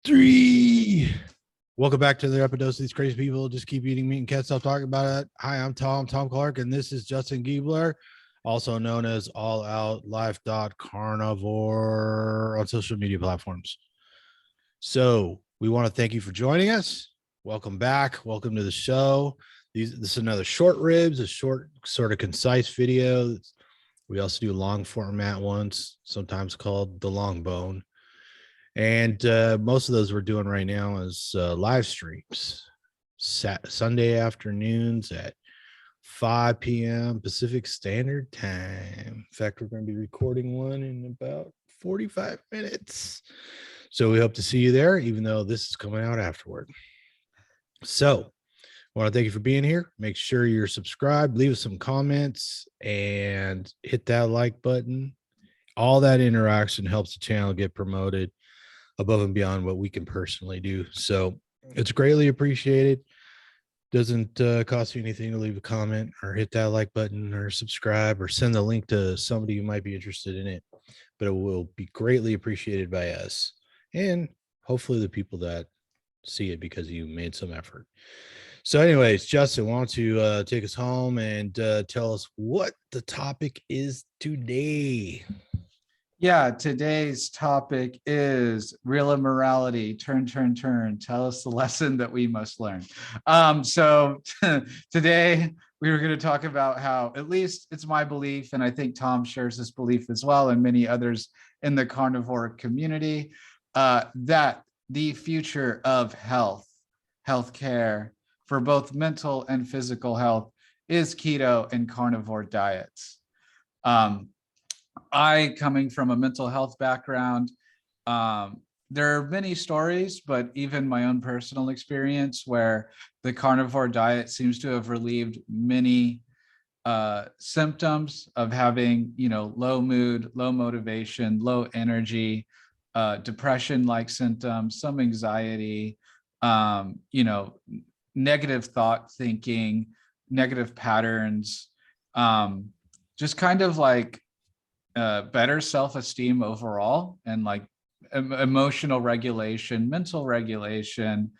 Three. Welcome back to the Epidose. These crazy people just keep eating meat and can't stop talking about it. Hi, I'm Tom Clark, and this is Justin Giebler, also known as All Out Life Carnivore on social media platforms. So we want to thank you for joining us. Welcome back. Welcome to the show. This is another short ribs, a short, sort of concise video. We also do long format ones, sometimes called the long bone. And most of those we're doing right now is live streams, Sunday afternoons at 5 p.m. Pacific Standard Time. In fact, we're going to be recording one in about 45 minutes. So we hope to see you there, even though this is coming out afterward. So I want to thank you for being here. Make sure you're subscribed, leave us some comments, and hit that like button. All that interaction helps the channel get promoted above and beyond what we can personally do. So it's greatly appreciated. Doesn't cost you anything to leave a comment or hit that like button or subscribe or send the link to somebody who might be interested in it. But it will be greatly appreciated by us and hopefully the people that see it because you made some effort. So anyways, Justin, why don't you take us home and tell us what the topic is today? Yeah, today's topic is real immorality. Turn. Tell us the lesson that we must learn. So today we were going to talk about how, at least it's my belief, and I think Tom shares this belief as well, and many others in the carnivore community, that the future of healthcare for both mental and physical health is keto and carnivore diets. I, coming from a mental health background, there are many stories, but even my own personal experience where the carnivore diet seems to have relieved many symptoms of having, low mood, low motivation, low energy, depression-like symptoms, some anxiety, negative thought thinking, negative patterns, just kind of like better self-esteem overall, and like emotional regulation, mental regulation,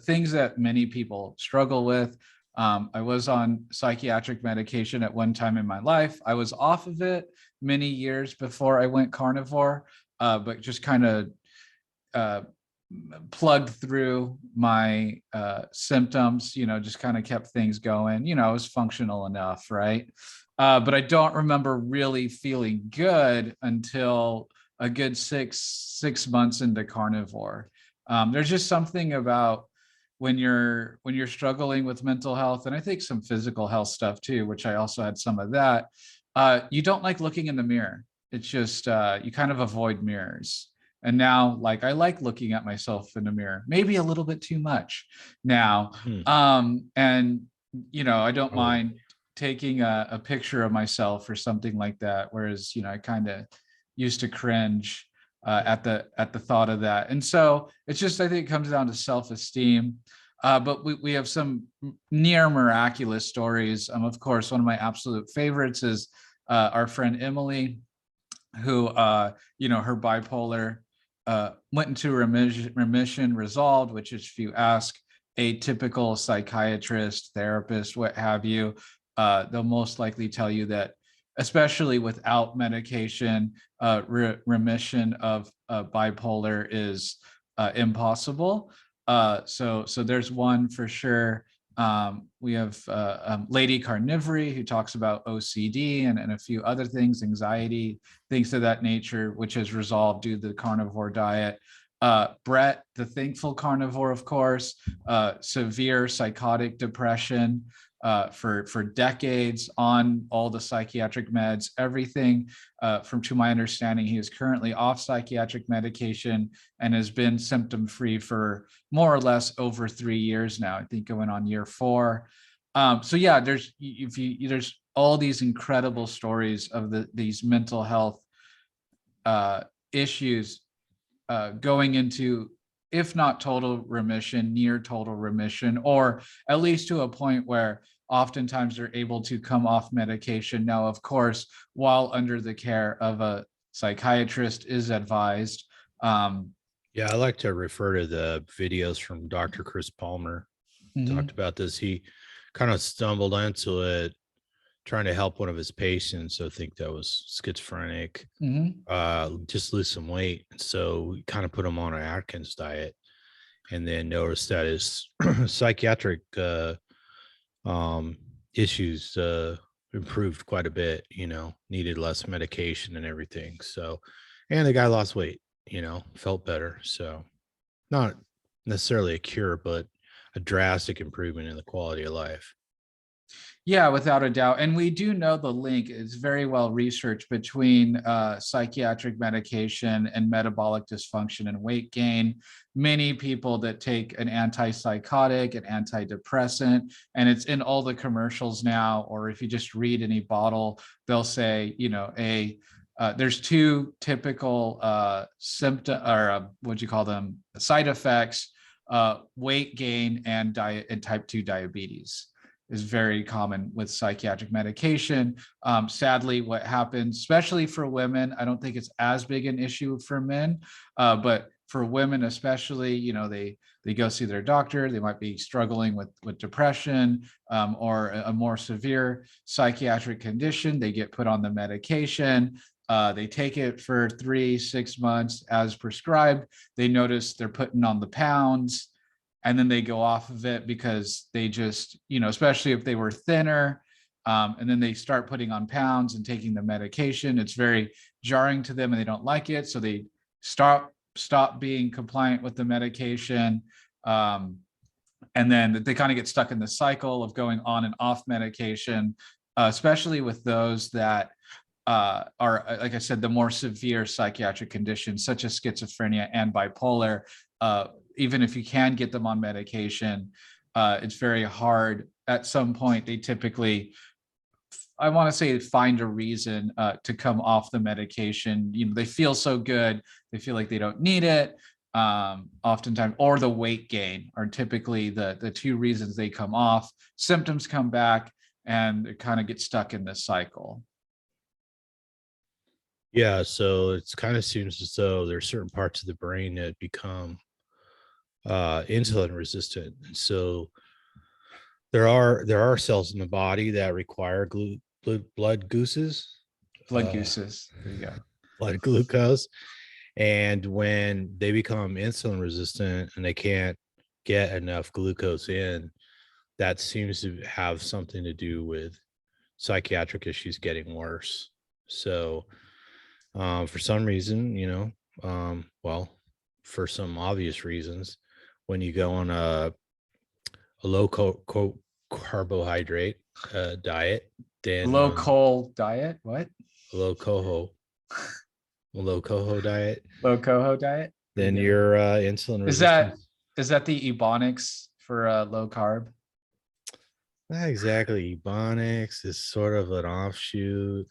things that many people struggle with. I was on psychiatric medication at one time in my life. I was off of it many years before I went carnivore, but just kind of plugged through my symptoms, just kind of kept things going. I was functional enough, right? But I don't remember really feeling good until a good six months into carnivore. There's just something about when you're struggling with mental health, and I think some physical health stuff too, which I also had some of that. You don't like looking in the mirror. It's just you kind of avoid mirrors. And now, I like looking at myself in the mirror, maybe a little bit too much now. And I don't mind taking a picture of myself or something like that. Whereas, I kind of used to cringe at the thought of that. And so it's just, I think it comes down to self-esteem. But we have some near miraculous stories. Of course, one of my absolute favorites is our friend Emily, who, her bipolar went into remission, resolved, which is, if you ask a typical psychiatrist, therapist, what have you, they'll most likely tell you that, especially without medication, remission of bipolar is impossible. So there's one for sure. We have Lady Carnivore, who talks about OCD and a few other things, anxiety, things of that nature, which has resolved due to the carnivore diet. Brett, the thankful carnivore, of course, severe psychotic depression, for decades on all the psychiatric meds, everything to my understanding, he is currently off psychiatric medication and has been symptom free for more or less over 3 years now, I think going on year 4. So yeah, there's all these incredible stories of these mental health issues going into, if not total remission, near total remission, or at least to a point where oftentimes they're able to come off medication. Now, of course, while under the care of a psychiatrist is advised, Yeah, I like to refer to the videos from Dr. Chris Palmer. Talked Mhm, about this. He kind of stumbled into it trying to help one of his patients. I think that was schizophrenic, mhm. just lose some weight. So we kind of put him on an Atkins diet and then noticed that his psychiatric um, issues improved quite a bit, needed less medication and everything. So, and the guy lost weight, felt better. So, not necessarily a cure, but a drastic improvement in the quality of life. Yeah, without a doubt. And we do know the link is very well researched between psychiatric medication and metabolic dysfunction and weight gain. Many people that take an antipsychotic, an antidepressant, and it's in all the commercials now, or if you just read any bottle, they'll say, there's two typical symptom or what do you call them, side effects, weight gain and diet and type 2 diabetes is very common with psychiatric medication. Sadly, what happens, especially for women, I don't think it's as big an issue for men, but for women especially, they go see their doctor. They might be struggling with depression or a more severe psychiatric condition. They get put on the medication. They take it for 3-6 months as prescribed. They notice they're putting on the pounds, and then they go off of it because they just, especially if they were thinner, and then they start putting on pounds and taking the medication. It's very jarring to them and they don't like it. So they stop being compliant with the medication. And then they kind of get stuck in the cycle of going on and off medication, especially with those that are, like I said, the more severe psychiatric conditions such as schizophrenia and bipolar. Even if you can get them on medication, it's very hard. At some point, they typically, I want to say, find a reason to come off the medication. They feel so good, they feel like they don't need it. Oftentimes, or the weight gain are typically the two reasons they come off. Symptoms come back, and it kind of gets stuck in this cycle. Yeah, so it's kind of seems as though there's certain parts of the brain that become insulin resistant. And so there are cells in the body that require blood gooses, Blood uh, gooses. There you go. blood glucose. And when they become insulin resistant and they can't get enough glucose in, that seems to have something to do with psychiatric issues getting worse. So, for some reason, well, for some obvious reasons, when you go on a low carbohydrate diet, then Low coal diet. What? a low coho diet, Low coho diet. There then you go. your insulin Is that resistance. is that the ebonics for low carb? Not exactly ebonics is sort of an offshoot,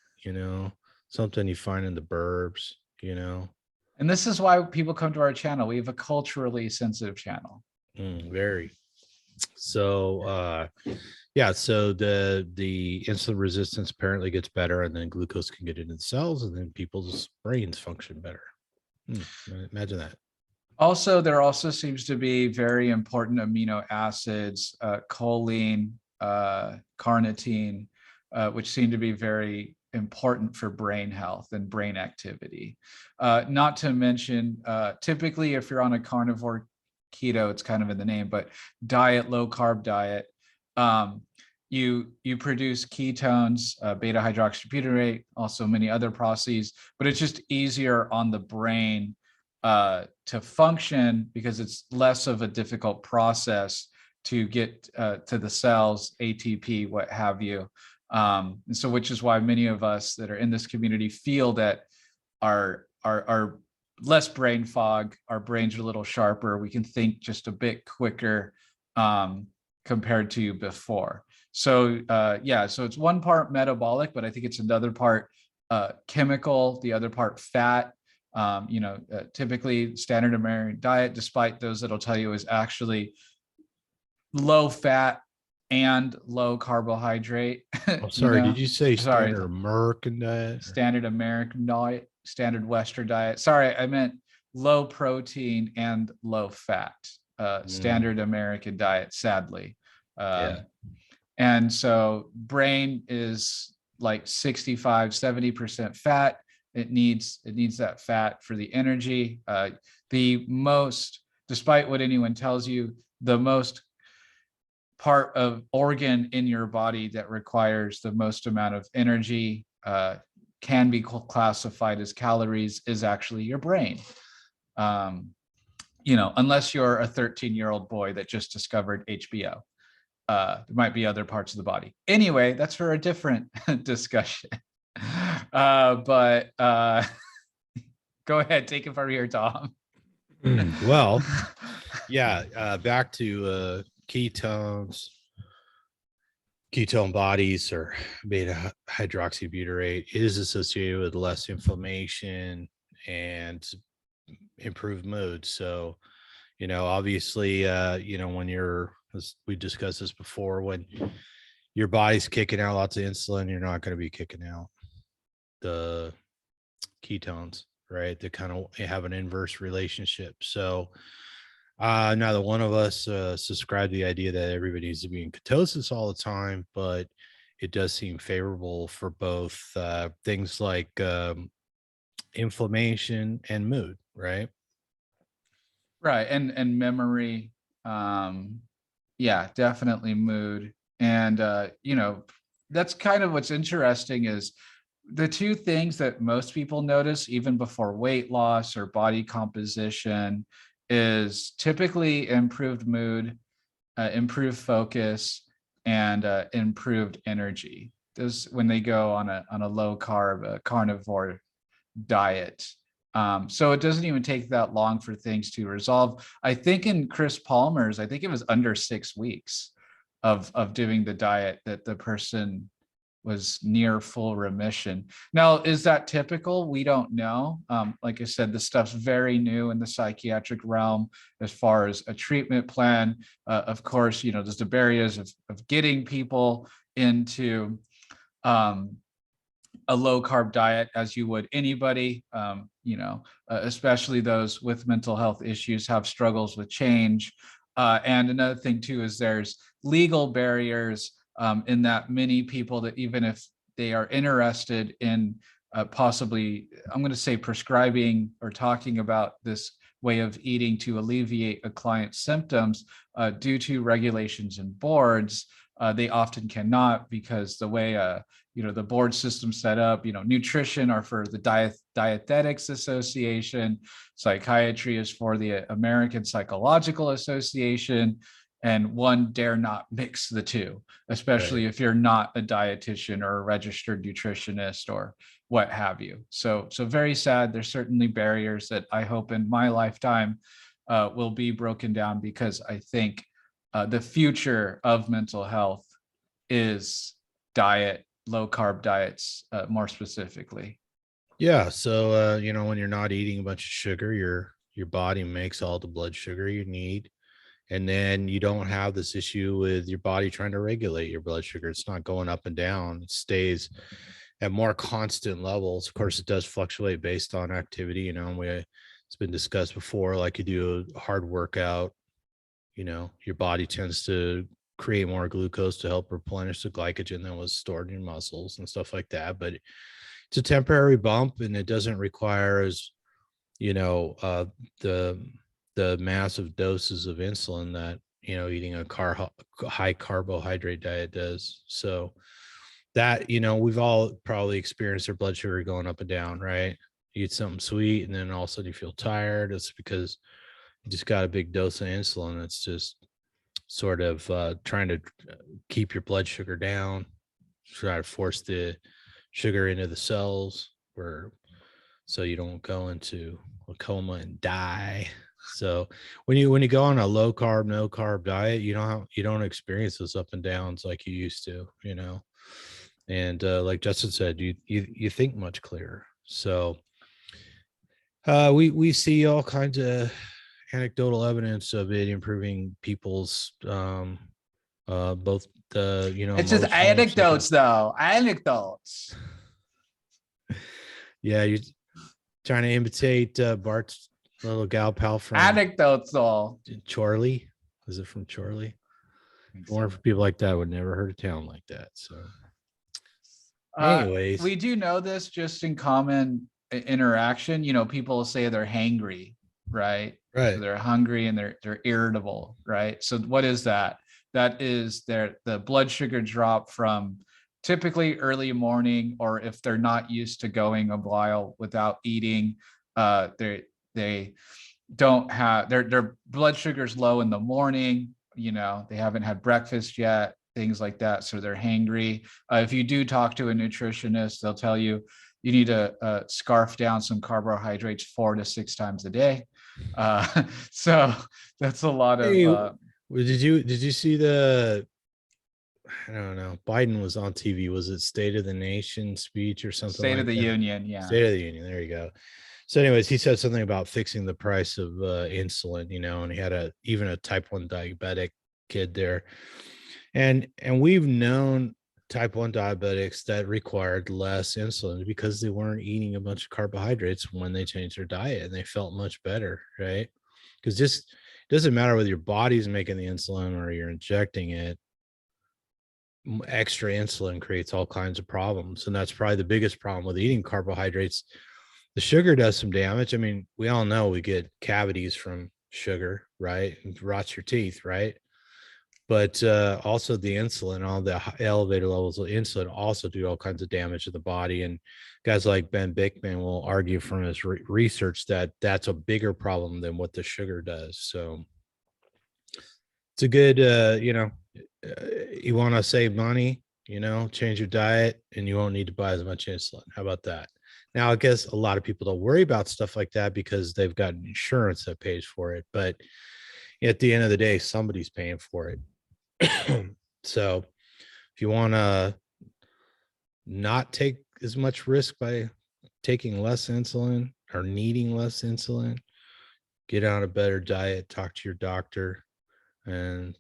something you find in the burbs. And this is why people come to our channel. We have a culturally sensitive channel. Very. So yeah, so the insulin resistance apparently gets better, and then glucose can get into the cells, and then people's brains function better. Imagine that. Also, there also seems to be very important amino acids, choline, carnitine, which seem to be very important for brain health and brain activity. Not to mention, typically, if you're on a carnivore keto, it's kind of in the name, but diet, low carb diet, um, you produce ketones, beta hydroxybutyrate, also many other processes, but it's just easier on the brain to function because it's less of a difficult process to get to the cells, ATP, what have you. And so, which is why many of us that are in this community feel that our less brain fog, our brains are a little sharper. We can think just a bit quicker compared to before. So yeah, so it's one part metabolic, but I think it's another part chemical, the other part fat. Typically standard American diet, despite those that'll tell you is actually low fat and low carbohydrate. I'm sorry, did you say Sorry, standard American diet? standard American diet, standard Western diet. Sorry, I meant low protein and low fat, standard American diet, sadly. Yeah. And so brain is like 65-70% fat. It needs that fat for the energy. The most, despite what anyone tells you, the most part of organ in your body that requires the most amount of energy, can be classified as calories, is actually your brain. Unless you're a 13-year-old boy that just discovered HBO. There might be other parts of the body. Anyway, that's for a different discussion. But go ahead, take it from here, Tom. Well, yeah, back to ketones, ketone bodies, or beta hydroxybutyrate is associated with less inflammation and improved mood. So, obviously, when you're, as we discussed this before, when your body's kicking out lots of insulin, you're not going to be kicking out the ketones, right? They kind of have an inverse relationship. So, now that one of us subscribe to the idea that everybody needs to be in ketosis all the time, but it does seem favorable for both things like inflammation and mood, right? Right. And memory. Yeah, definitely mood. And that's kind of what's interesting is the two things that most people notice even before weight loss or body composition is typically improved mood, improved focus, and improved energy. Those when they go on a low carb carnivore diet. So it doesn't even take that long for things to resolve. I think in Chris Palmer's, I think it was under 6 weeks of doing the diet that the person was near full remission. Now, is that typical? We don't know. Like I said, this stuff's very new in the psychiatric realm as far as a treatment plan. Of course, there's the barriers of getting people into a low carb diet as you would anybody, especially those with mental health issues have struggles with change. And another thing too is there's legal barriers in that many people that even if they are interested in possibly, I'm going to say prescribing or talking about this way of eating to alleviate a client's symptoms, due to regulations and boards, they often cannot because the way the board system set up, nutrition are for the Dietetics Association, psychiatry is for the American Psychological Association, and one dare not mix the two, especially if you're not a dietitian or a registered nutritionist or what have you. So very sad. There's certainly barriers that I hope in my lifetime will be broken down, because I think the future of mental health is diet, low carb diets, more specifically. Yeah. So, when you're not eating a bunch of sugar, your body makes all the blood sugar you need. And then you don't have this issue with your body trying to regulate your blood sugar. It's not going up and down. It stays at more constant levels. Of course, it does fluctuate based on activity. It's been discussed before, like you do a hard workout, your body tends to create more glucose to help replenish the glycogen that was stored in your muscles and stuff like that. But it's a temporary bump, and it doesn't require as, the massive doses of insulin that, eating a high carbohydrate diet does. So that, we've all probably experienced our blood sugar going up and down, right? You eat something sweet and then all of a sudden you feel tired. It's because you just got a big dose of insulin that's just sort of trying to keep your blood sugar down, try to force the sugar into the cells so you don't go into a coma and die. So when you go on a low carb, no carb diet, you don't experience those up and downs like you used to, and like Justin said, you think much clearer. So we see all kinds of anecdotal evidence of it improving people's both the it's just anecdotes though, yeah, you're trying to imitate Bart's little gal pal from Anecdotal. Chorley. Is it from Chorley? More for people like that would never heard a town like that. So, anyways, We do know this just in common interaction. People say they're hangry, right? right. So they're hungry and they're irritable, right? So what is that? That is the blood sugar drop from typically early morning, or if they're not used to going a while without eating, they don't have their blood sugar's low in the morning. They haven't had breakfast yet, things like that, so they're hangry. If you do talk to a nutritionist, they'll tell you need to scarf down some carbohydrates 4 to 6 times a day. So that's a lot of Hey, did you see the, I don't know, Biden was on TV, was it State of the Nation speech or something State like of the that? Union. Yeah. State of the Union, there you go. So anyways, he said something about fixing the price of insulin, and he had even a type 1 diabetic kid there. And we've known type 1 diabetics that required less insulin because they weren't eating a bunch of carbohydrates when they changed their diet, and they felt much better, right? Because just it doesn't matter whether your body's making the insulin or you're injecting it. Extra insulin creates all kinds of problems, and that's probably the biggest problem with eating carbohydrates. The sugar does some damage. I mean, we all know we get cavities from sugar, right? It rots your teeth, right? But also the insulin, all the elevated levels of insulin also do all kinds of damage to the body. And guys like Ben Bickman will argue from his research that that's a bigger problem than what the sugar does. So it's a good, you want to save money, change your diet, and you won't need to buy as much insulin. How about that? Now, I guess a lot of people don't worry about stuff like that because they've got insurance that pays for it. But at the end of the day, somebody's paying for it. So if you want to not take as much risk by taking less insulin or needing less insulin, get on a better diet, talk to your doctor, and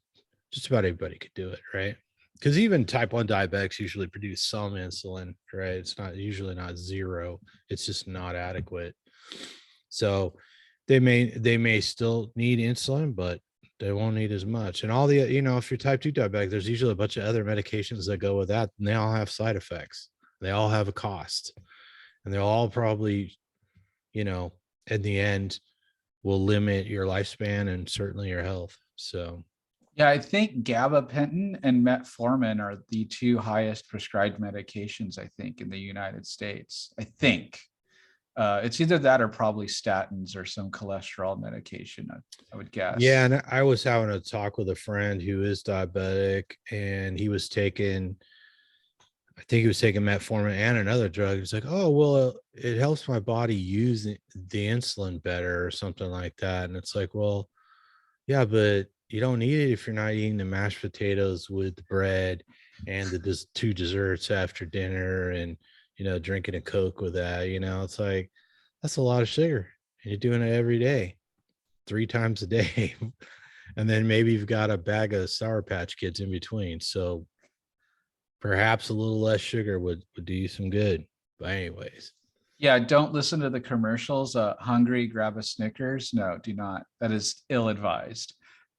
just about everybody could do it, right? Because even type 1 diabetics usually produce some insulin, right? It's usually not zero. It's just not adequate. So they may still need insulin, but they won't need as much. And all the, if you're type 2 diabetic, there's usually a bunch of other medications that go with that, and they all have side effects. They all have a cost, and they're all probably, in the end, will limit your lifespan and certainly your health. So Yeah, I think gabapentin and metformin are the 2 highest prescribed medications, I think, in the United States. I think it's either that or probably statins or some cholesterol medication, I would guess. Yeah, and I was having a talk with a friend who is diabetic, and he was taking, I think he was taking metformin and another drug. He's like, oh, well, it helps my body use the insulin better or something like that. And it's like, well, yeah, but you don't need it if you're not eating the mashed potatoes with bread and the 2 desserts after dinner and, drinking a Coke with that. It's like, that's a lot of sugar. And you're doing it every day, 3 times a day. And then maybe you've got a bag of Sour Patch Kids in between. So perhaps a little less sugar would do you some good. But anyways. Yeah, don't listen to the commercials. Hungry, grab a Snickers. No, do not. That is ill-advised.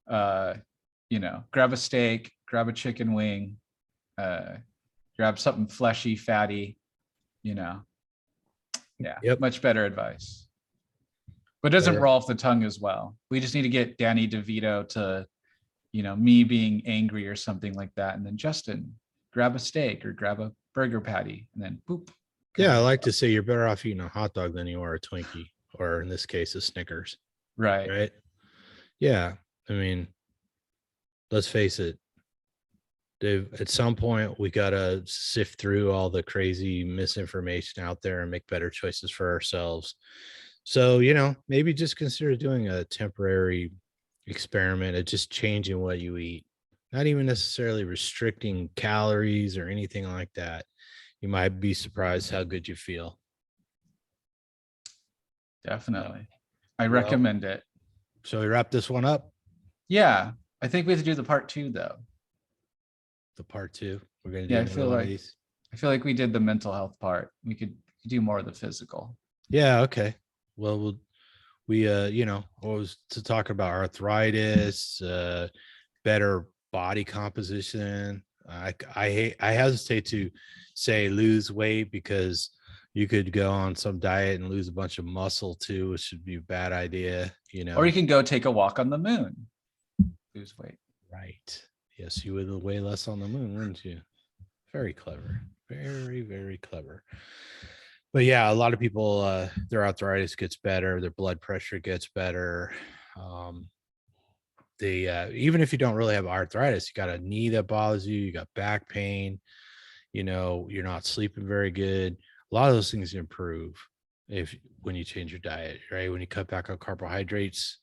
Grab a steak, grab a chicken wing, grab something fleshy, fatty, yeah, Yep. much better advice. But it doesn't roll off the tongue as well. We just need to get Danny DeVito to, me being angry or something like that. And then Justin, grab a steak or grab a burger patty and then boop. Yeah, I like to say you're better off eating a hot dog than you are a Twinkie, or in this case, a Snickers. Right. Right. Yeah. I mean, let's face it, Dave, at some point we got to sift through all the crazy misinformation out there and make better choices for ourselves. So, maybe just consider doing a temporary experiment of just changing what you eat, not even necessarily restricting calories or anything like that. You might be surprised how good you feel. Definitely. I recommend it. So we wrap this one up? Yeah. I think we have to do the part 2 though. The part 2. We're going to do these. I feel like we did the mental health part. We could do more of the physical. Yeah. Okay. Well, we was to talk about arthritis, better body composition. I hesitate to say lose weight, because you could go on some diet and lose a bunch of muscle too, which would be a bad idea, Or you can go take a walk on the moon, lose weight. Right. Yes, you would weigh less on the moon, wouldn't you? Very clever. Very, very clever. But yeah, a lot of people, their arthritis gets better, their blood pressure gets better. Even if you don't really have arthritis, you got a knee that bothers you, you got back pain, you're not sleeping very good. A lot of those things improve if when you change your diet, right? When you cut back on carbohydrates,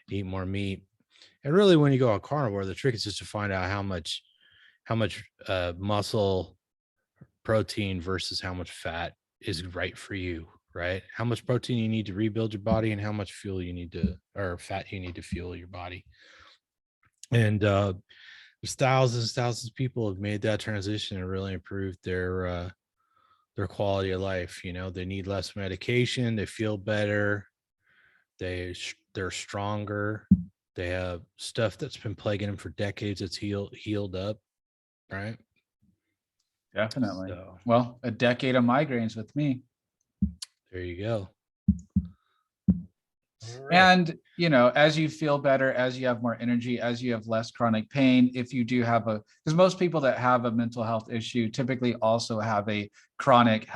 eat more meat. And really, when you go on carnivore, the trick is just to find out how much muscle, protein versus how much fat is right for you, right? How much protein you need to rebuild your body, and how much fuel you need to, or fat you need to fuel your body. And there's thousands of people have made that transition and really improved their quality of life. They need less medication, they feel better, they're stronger, they have stuff that's been plaguing them for decades that's healed up, right? Definitely. So Well, a decade of migraines with me. there you go. And, as you feel better, as you have more energy, as you have less chronic pain, if you do have because most people that have a mental health issue typically also have a chronic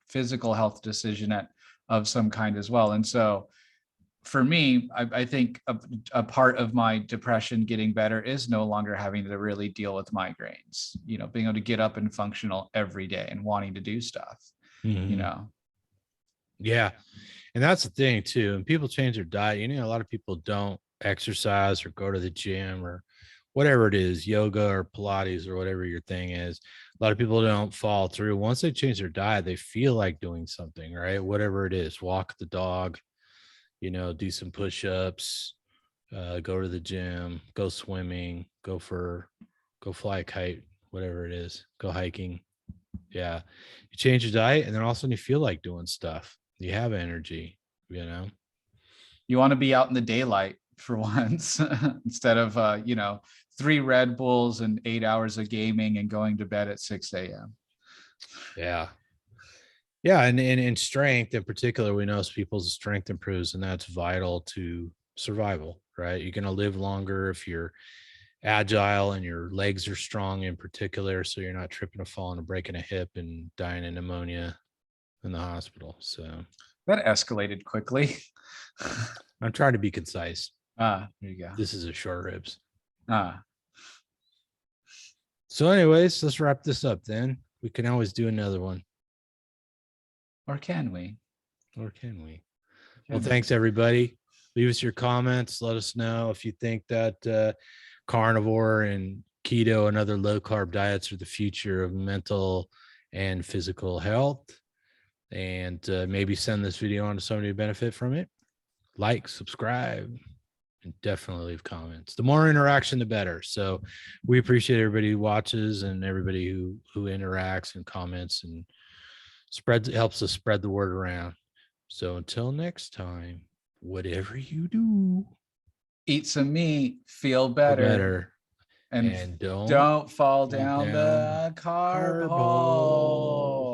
physical health decision of some kind as well. And so for me, I think a part of my depression getting better is no longer having to really deal with migraines, being able to get up and functional every day and wanting to do stuff, Yeah. And that's the thing too. And people change their diet. A lot of people don't exercise or go to the gym or whatever it is, yoga or Pilates or whatever your thing is. A lot of people don't follow through. Once they change their diet, they feel like doing something, right? Whatever it is, walk the dog, do some push-ups, go to the gym, go swimming, go fly a kite, whatever it is, go hiking. Yeah. You change your diet, and then all of a sudden you feel like doing stuff. You have energy, You want to be out in the daylight for once instead of 3 Red Bulls and 8 hours of gaming and going to bed at 6 a.m. Yeah. Yeah. And in strength in particular, we know people's strength improves, and that's vital to survival, right? You're going to live longer if you're agile and your legs are strong in particular, so you're not tripping or falling or breaking a hip and dying of pneumonia in the hospital. So That escalated quickly. I'm trying to be concise. There you go. This is a short ribs. Ah. So anyways, let's wrap this up then. We can always do another one. Or can we? Well, thanks everybody. Leave us your comments. Let us know if you think that carnivore and keto and other low carb diets are the future of mental and physical health. And maybe send this video on to somebody who benefit from it. Like, subscribe, and definitely leave comments. The more interaction, the better. So we appreciate everybody who watches and everybody who interacts and comments and helps us spread the word around. So until next time, whatever you do, eat some meat, feel better, and don't fall down the carb hole.